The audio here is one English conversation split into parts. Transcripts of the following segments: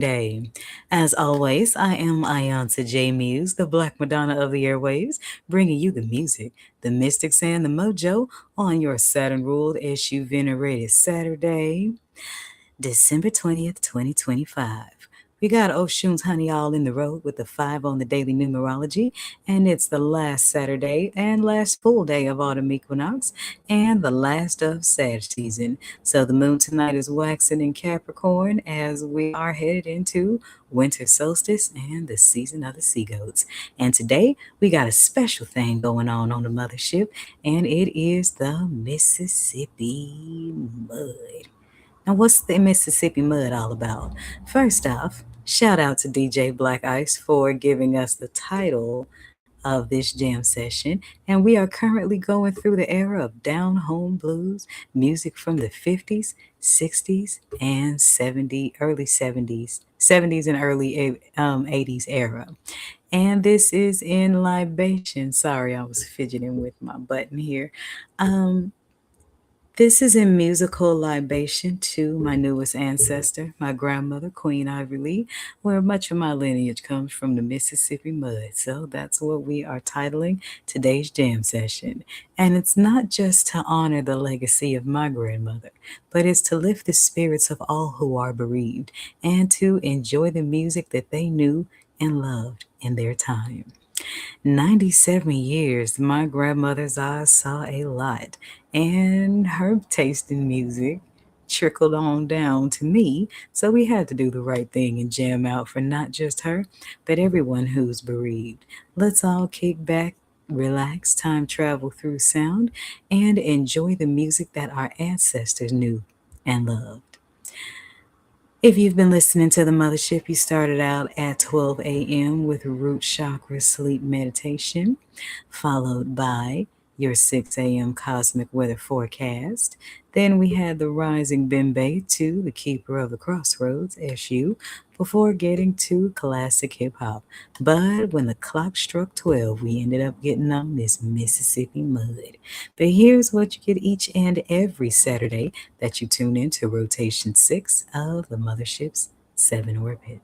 Day. As always, I am iiiYansaje Muse, the Black Madonna of the airwaves, bringing you the music, the mystics, and the mojo on your Saturn-ruled issue venerated Saturday, December 20th, 2025. We got Oshun's Honey all in the road with the 5 on the daily numerology, and it's the last Saturday and last full day of autumn equinox and the last of Sag season. So the moon tonight is waxing in Capricorn as we are headed into winter solstice and the season of the sea goats. And today we got a special thing going on the mothership, and it is the Mississippi mud. Now, what's the Mississippi mud all about? First off, shout out to DJ Black Ice for giving us the title of this jam session. And we are currently going through the era of down home blues, music from the 50s, 60s, and 70s, early 70s and early 80s era. And this is in libation. Sorry, I was fidgeting with my button here. Um, this is in musical libation to my newest ancestor, my grandmother, Queen Ivy Lee, where much of my lineage comes from the Mississippi mud. So that's what we are titling today's jam session. And it's not just to honor the legacy of my grandmother, but it's to lift the spirits of all who are bereaved and to enjoy the music that they knew and loved in their time. 97 years, my grandmother's eyes saw a lot, and her taste in music trickled on down to me, so we had to do the right thing and jam out for not just her, but everyone who's bereaved. Let's all kick back, relax, time travel through sound, and enjoy the music that our ancestors knew and loved. If you've been listening to the Mothership, you started out at 12 a.m. with root chakra sleep meditation, followed by your 6 a.m. cosmic weather forecast. Then we had the rising Bembe to the keeper of the crossroads, SU, before getting to classic hip hop. But when the clock struck 12, we ended up getting on this Mississippi mud. But here's what you get each and every Saturday that you tune into rotation 6 of the Mothership's 7 Orbit.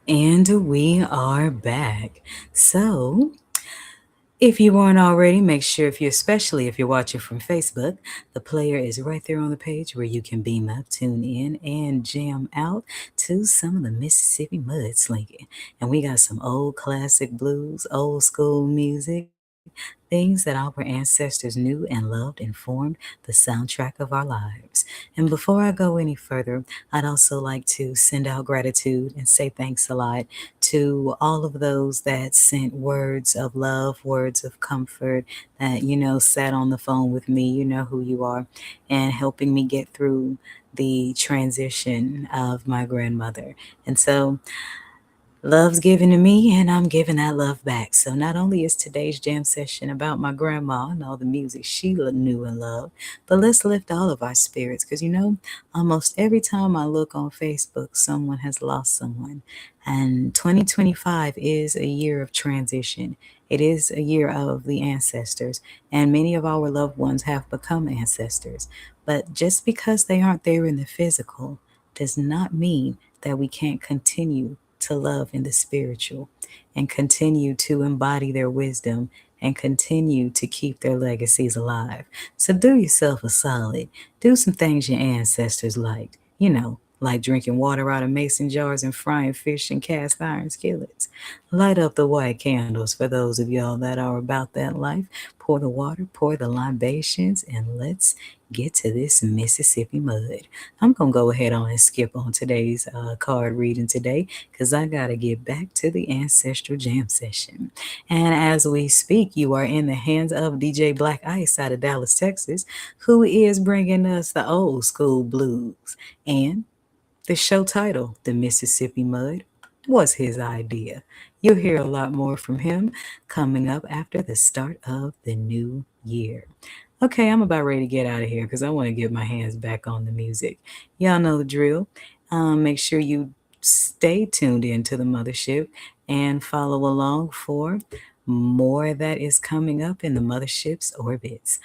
And we are back. So, if you weren't already, make sure especially if you're watching from Facebook, the player is right there on the page where you can beam up, tune in, and jam out to some of the Mississippi Mudslingin. And we got some old classic blues, old school music, things that our ancestors knew and loved and formed the soundtrack of our lives. And before I go any further, I'd also like to send out gratitude and say thanks a lot to all of those that sent words of love, words of comfort, that, sat on the phone with me, you know who you are, and helping me get through the transition of my grandmother. And so, love's given to me, and I'm giving that love back. So not only is today's jam session about my grandma and all the music she knew and loved, but let's lift all of our spirits because, almost every time I look on Facebook, someone has lost someone. And 2025 is a year of transition. It is a year of the ancestors, and many of our loved ones have become ancestors. But just because they aren't there in the physical does not mean that we can't continue to love in the spiritual and continue to embody their wisdom and continue to keep their legacies alive. So do yourself a solid. Do some things your ancestors liked. like drinking water out of mason jars and frying fish in cast iron skillets. Light up the white candles for those of y'all that are about that life. Pour the water, pour the libations, and let's get to this Mississippi mud. I'm going to go ahead on and skip on today's card reading today because I got to get back to the Ancestral Jam session. And as we speak, you are in the hands of DJ Black Ice out of Dallas, Texas, who is bringing us the old school blues. And the show title, The Mississippi Mud, was his idea. You'll hear a lot more from him coming up after the start of the new year. Okay, I'm about ready to get out of here because I want to get my hands back on the music. Y'all know the drill. Make sure you stay tuned in to the Mothership and follow along for more that is coming up in the Mothership's orbits.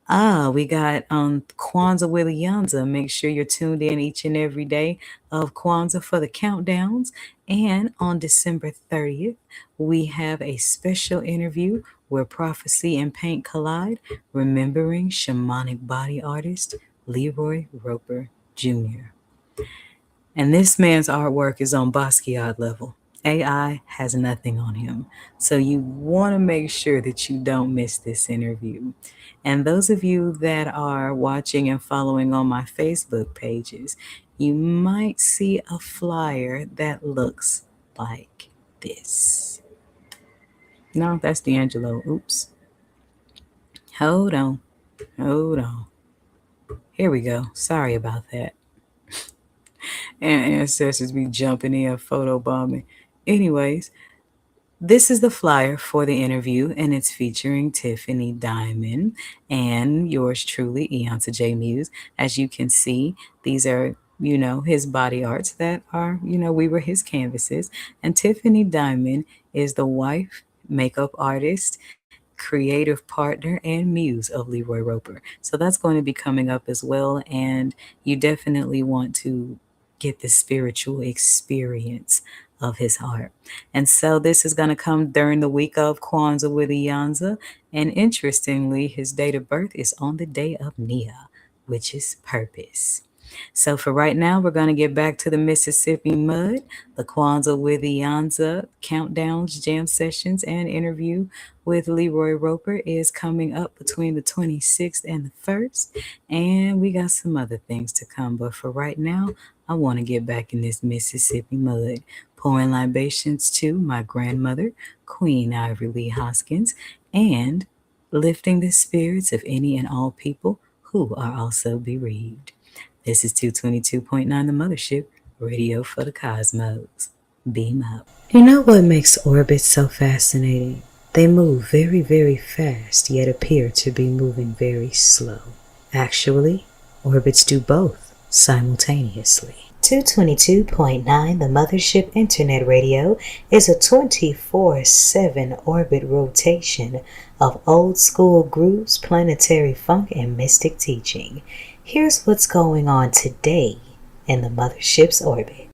We got Kwanzaa with iiYansaje. Make sure you're tuned in each and every day of Kwanzaa for the countdowns. And on December 30th, we have a special interview where prophecy and paint collide, remembering shamanic body artist Leroy Roper Jr. And this man's artwork is on Basquiat level. AI has nothing on him. So you want to make sure that you don't miss this interview. And those of you that are watching and following on my Facebook pages, you might see a flyer that looks like this. No, that's D'Angelo. Oops. Hold on. Here we go. Sorry about that. And ancestors be jumping in, photo bombing. Anyways, this is the flyer for the interview, and it's featuring Tiffany Diamond and yours truly, iiYansaje Muse. As you can see, these are, his body arts that are, we were his canvases. And Tiffany Diamond is the wife, makeup artist, creative partner, and muse of Leroy Roper. So that's going to be coming up as well, and you definitely want to get the spiritual experience of his heart. And so this is going to come during the week of Kwanzaa with iiYansaje. And interestingly, his date of birth is on the day of Nia, which is purpose. So for right now, we're going to get back to the Mississippi mud, the Kwanzaa with iiYansaje countdowns, jam sessions, and interview with Leroy Roper is coming up between the 26th and the 1st. And we got some other things to come. But for right now, I want to get back in this Mississippi mud, pouring libations to my grandmother, Queen Ivory Lee Hoskins, and lifting the spirits of any and all people who are also bereaved. This is 222.9 The Mothership, radio for the cosmos. Beam up. You know what makes orbits so fascinating? They move very, very fast, yet appear to be moving very slow. Actually, orbits do both simultaneously. 222.9 The Mothership Internet Radio is a 24/7 orbit rotation of old school grooves, planetary funk, and mystic teaching. Here's what's going on today in the Mothership's orbit.